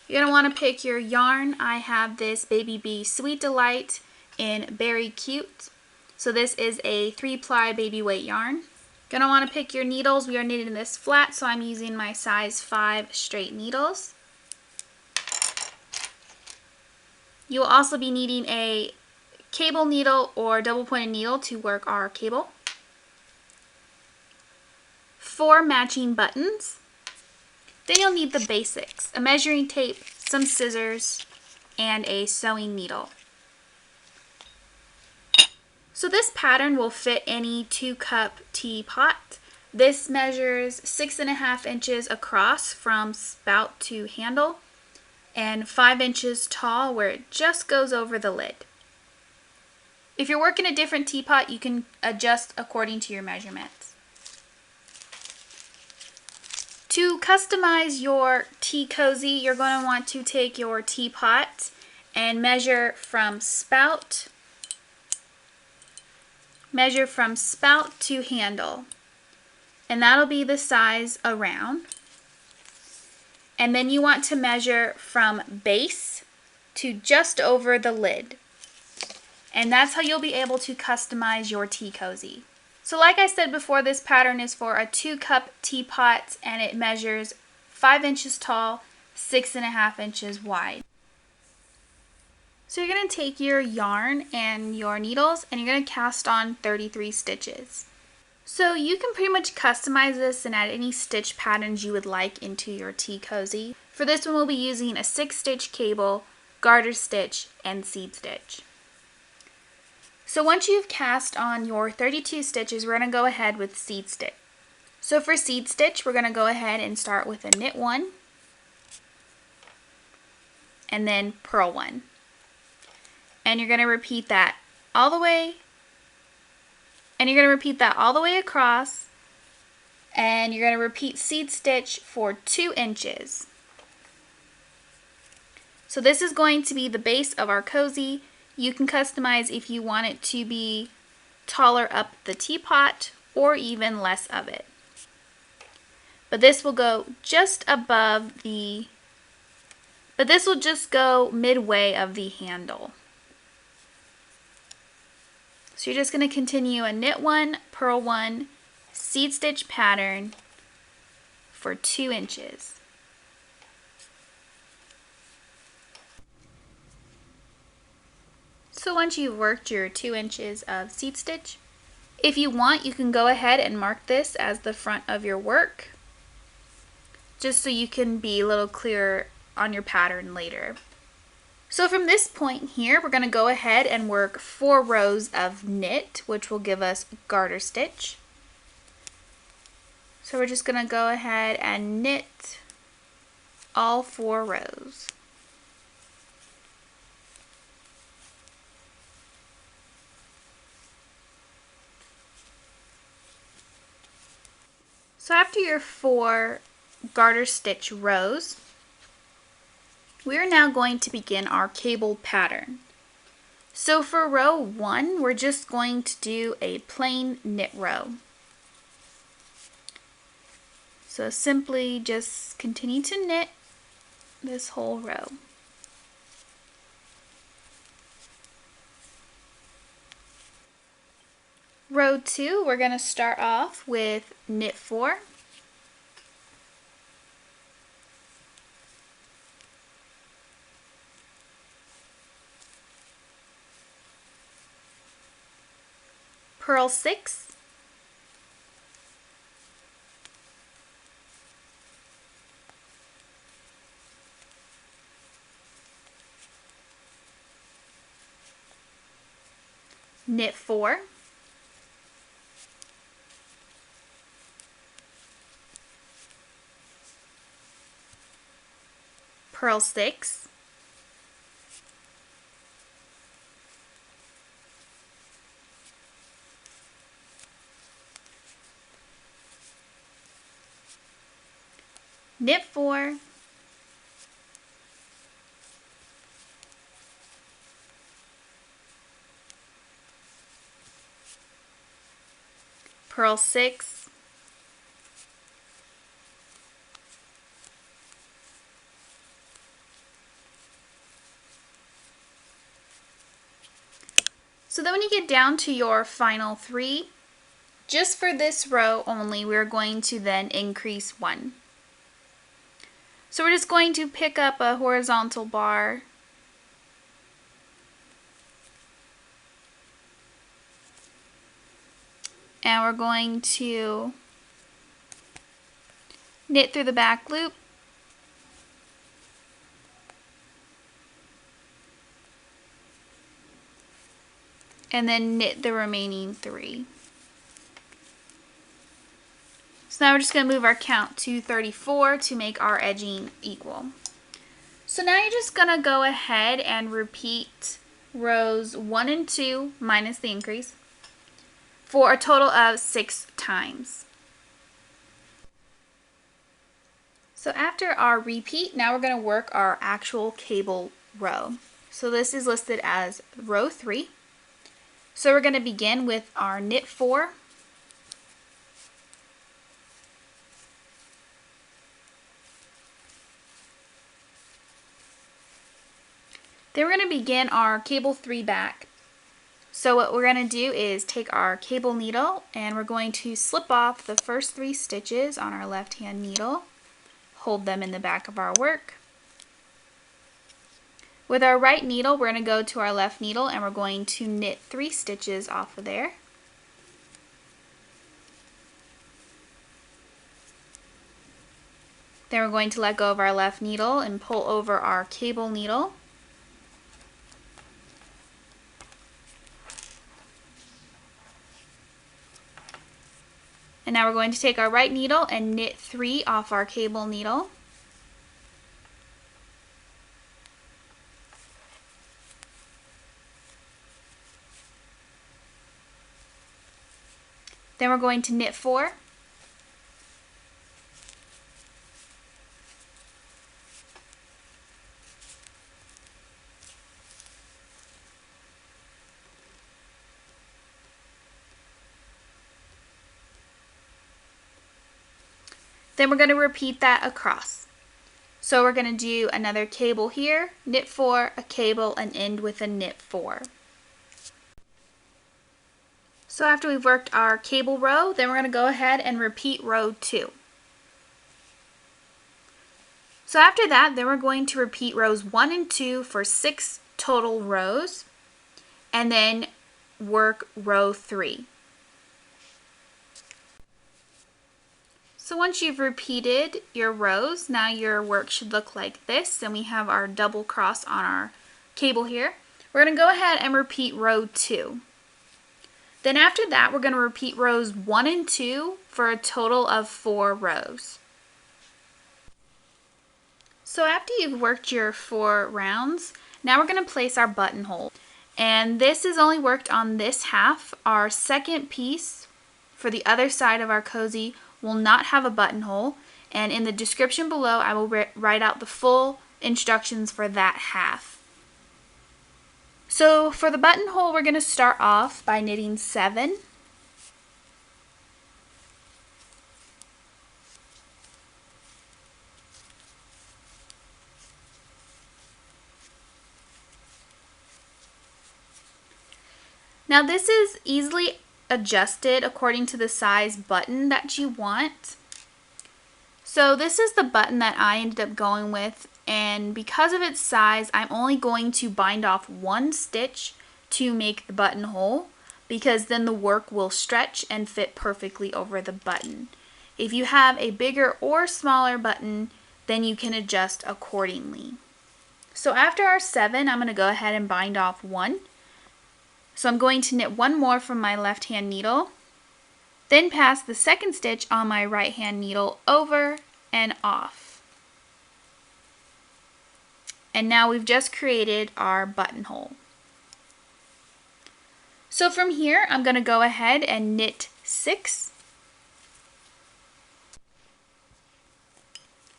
You're going to want to pick your yarn. I have this Baby Bee Sweet Delight in Berry Cute. So this is a 3-ply baby weight yarn. Going to want to pick your needles. We are knitting this flat, so I'm using my size 5 straight needles. You will also be needing a cable needle or double pointed needle to work our cable. 4 matching buttons. Then you'll need the basics, a measuring tape, some scissors, and a sewing needle. So this pattern will fit any 2-cup teapot. This measures 6.5 inches across from spout to handle and 5 inches tall where it just goes over the lid. If you're working a different teapot, you can adjust according to your measurements. To customize your tea cozy, you're going to want to take your teapot and measure from spout to handle. And that'll be the size around. And then you want to measure from base to just over the lid. And that's how you'll be able to customize your tea cozy. So like I said before, this pattern is for a 2-cup teapot and it measures 5 inches tall, 6.5 inches wide. So you're going to take your yarn and your needles and you're going to cast on 33 stitches. So you can pretty much customize this and add any stitch patterns you would like into your tea cozy. For this one we'll be using a 6-stitch cable, garter stitch, and seed stitch. So once you've cast on your 32 stitches, we're going to go ahead with seed stitch. So for seed stitch, we're going to go ahead and start with a knit 1 and then purl 1. And you're going to repeat that all the way, and you're going to repeat that all the way across, and you're going to repeat seed stitch for 2 inches. So this is going to be the base of our cozy. You can customize if you want it to be taller up the teapot or even less of it. But this will go just above this will just go midway of the handle. So you're just going to continue a knit 1, purl 1, seed stitch pattern for 2 inches. So once you've worked your 2 inches of seed stitch, if you want, you can go ahead and mark this as the front of your work, just so you can be a little clearer on your pattern later. So from this point here, we're going to go ahead and work 4 rows of knit, which will give us garter stitch. So we're just going to go ahead and knit all 4 rows. So after your 4 garter stitch rows, we are now going to begin our cable pattern. So for row 1, we're just going to do a plain knit row. So simply just continue to knit this whole row. Row 2, we're going to start off with knit 4. Purl 6. Knit 4. Purl 6, knit 4, purl 6, then when you get down to your final 3, just for this row only, we're going to then increase 1. So we're just going to pick up a horizontal bar and we're going to knit through the back loop, and then knit the remaining 3. So now we're just going to move our count to 34 to make our edging equal. So now you're just going to go ahead and repeat rows 1 and 2 minus the increase for a total of 6 times. So after our repeat, now we're going to work our actual cable row. So this is listed as row 3. So we're going to begin with our knit 4, then we're going to begin our cable 3 back. So what we're going to do is take our cable needle and we're going to slip off the first 3 stitches on our left hand needle, hold them in the back of our work. With our right needle, we're going to go to our left needle and we're going to knit 3 stitches off of there. Then we're going to let go of our left needle and pull over our cable needle. And now we're going to take our right needle and knit 3 off our cable needle. Then we're going to knit 4. Then we're going to repeat that across. So we're going to do another cable here, knit 4, a cable, and end with a knit 4. So after we've worked our cable row, then we're going to go ahead and repeat row 2. So after that, then we're going to repeat rows 1 and 2 for 6 total rows, and then work row 3. So once you've repeated your rows, now your work should look like this, and we have our double cross on our cable here. We're going to go ahead and repeat row 2. Then after that, we're going to repeat rows 1 and 2 for a total of 4 rows. So after you've worked your 4 rounds, now we're going to place our buttonhole. And this is only worked on this half. Our second piece for the other side of our cozy will not have a buttonhole. And in the description below, I will write out the full instructions for that half. So for the buttonhole, we're going to start off by knitting 7. Now this is easily adjusted according to the size button that you want. So this is the button that I ended up going with, and because of its size, I'm only going to bind off 1 stitch to make the buttonhole, because then the work will stretch and fit perfectly over the button. If you have a bigger or smaller button, then you can adjust accordingly. So after our 7, I'm going to go ahead and bind off 1. So I'm going to knit 1 more from my left hand needle, then pass the second stitch on my right hand needle over and off. And now we've just created our buttonhole. So from here, I'm going to go ahead and knit 6.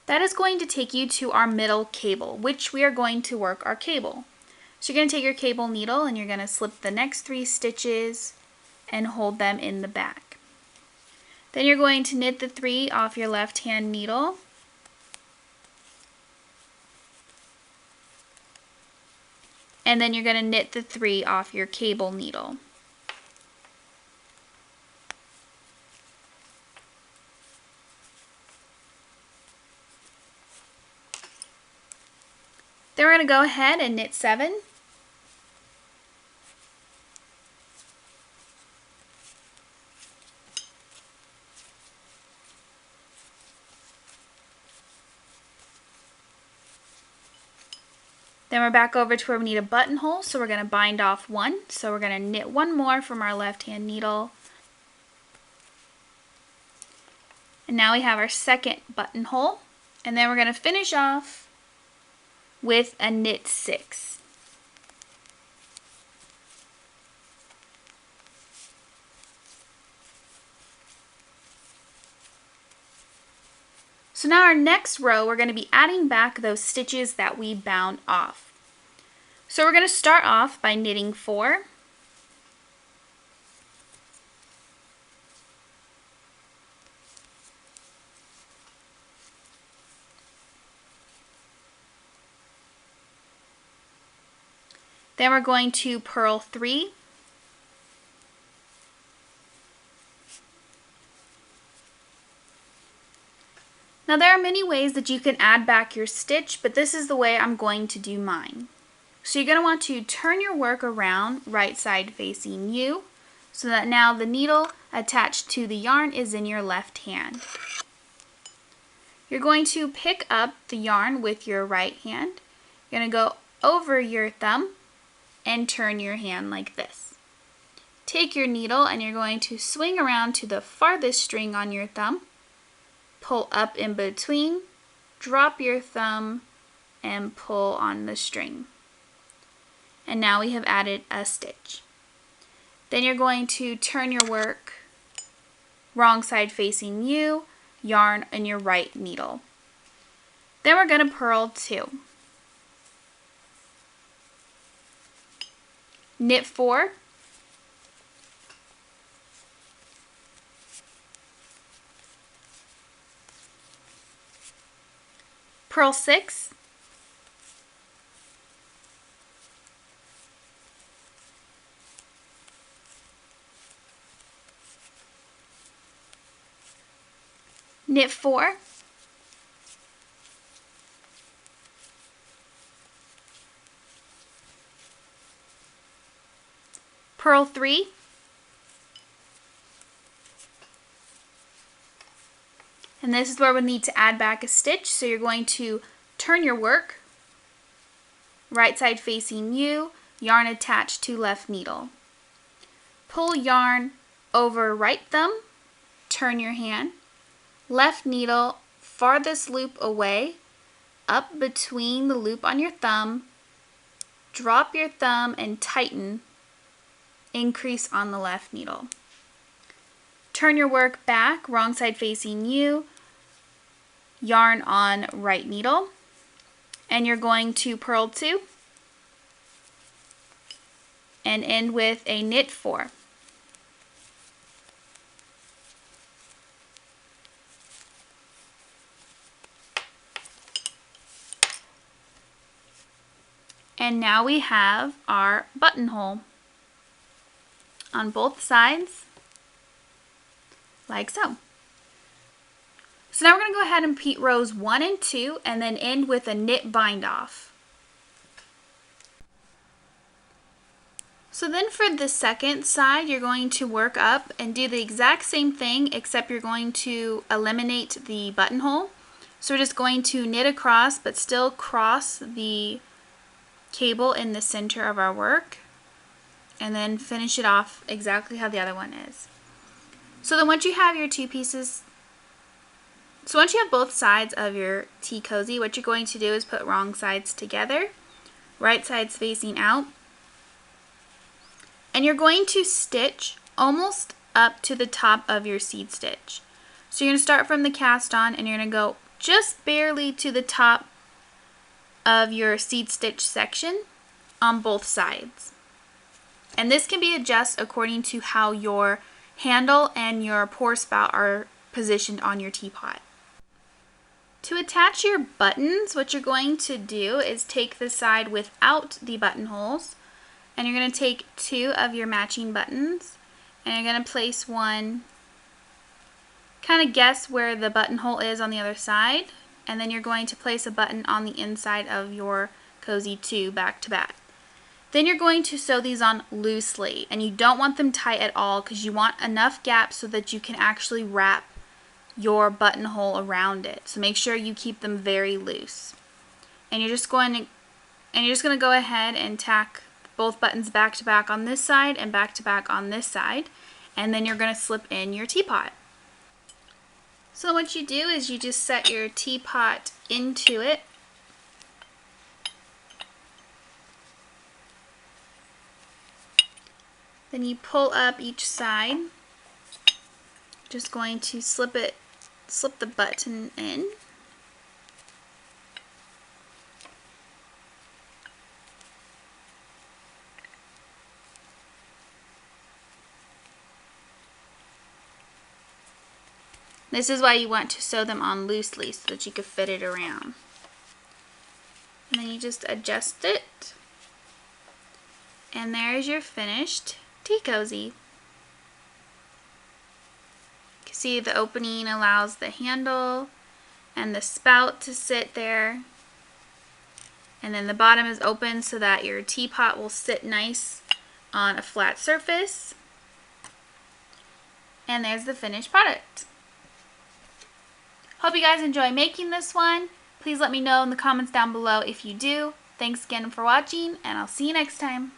That is going to take you to our middle cable, which we are going to work our cable. So you're going to take your cable needle and you're going to slip the next 3 stitches and hold them in the back. Then you're going to knit the 3 off your left hand needle. and then you're going to knit the 3 off your cable needle. Then we're going to go ahead and knit 7. Then we're back over to where we need a buttonhole, so we're going to bind off 1. So we're going to knit 1 more from our left hand needle. And now we have our second buttonhole. And then we're going to finish off with a knit 6. So now our next row, we're going to be adding back those stitches that we bound off. So we're going to start off by knitting 4. Then we're going to purl 3. Now there are many ways that you can add back your stitch, but this is the way I'm going to do mine. So you're going to want to turn your work around right side facing you so that now the needle attached to the yarn is in your left hand. You're going to pick up the yarn with your right hand. You're going to go over your thumb and turn your hand like this. Take your needle and you're going to swing around to the farthest string on your thumb. Pull up in between, drop your thumb, and pull on the string. And now we have added a stitch. Then you're going to turn your work wrong side facing you, yarn in your right needle. Then we're going to purl 2. Knit 4. Purl 6, knit 4, purl 3, and this is where we need to add back a stitch, so you're going to turn your work right side facing you, yarn attached to left needle. Pull yarn over right thumb, turn your hand, left needle farthest loop away, up between the loop on your thumb, drop your thumb and tighten, increase on the left needle. Turn your work back, wrong side facing you, yarn on right needle, and you're going to purl 2 and end with a knit 4. And now we have our buttonhole on both sides, like so. So now we're going to go ahead and repeat rows 1 and 2 and then end with a knit bind off. So then for the second side, you're going to work up and do the exact same thing, except you're going to eliminate the buttonhole. So we're just going to knit across, but still cross the cable in the center of our work, and then finish it off exactly how the other one is. So then once you have your two pieces, so once you have both sides of your tea cozy, what you're going to do is put wrong sides together, right sides facing out, and you're going to stitch almost up to the top of your seed stitch. So you're going to start from the cast on and you're going to go just barely to the top of your seed stitch section on both sides. And this can be adjusted according to how your handle and your pour spout are positioned on your teapot. To attach your buttons, what you're going to do is take the side without the buttonholes, and you're going to take 2 of your matching buttons, and you're going to place one, kind of guess where the buttonhole is on the other side, and then you're going to place a button on the inside of your cozy 2 back to back. Then you're going to sew these on loosely, and you don't want them tight at all because you want enough gaps so that you can actually wrap your buttonhole around it. So make sure you keep them very loose. And you're just going to go ahead and tack both buttons back to back on this side and back to back on this side, and then you're going to slip in your teapot. So what you do is you just set your teapot into it. Then you pull up each side. Just going to slip the button in. This is why you want to sew them on loosely so that you can fit it around. And then you just adjust it. And there's your finished tea cozy. You can see the opening allows the handle and the spout to sit there. And then the bottom is open so that your teapot will sit nice on a flat surface. And there's the finished product. Hope you guys enjoy making this one. Please let me know in the comments down below if you do. Thanks again for watching, and I'll see you next time.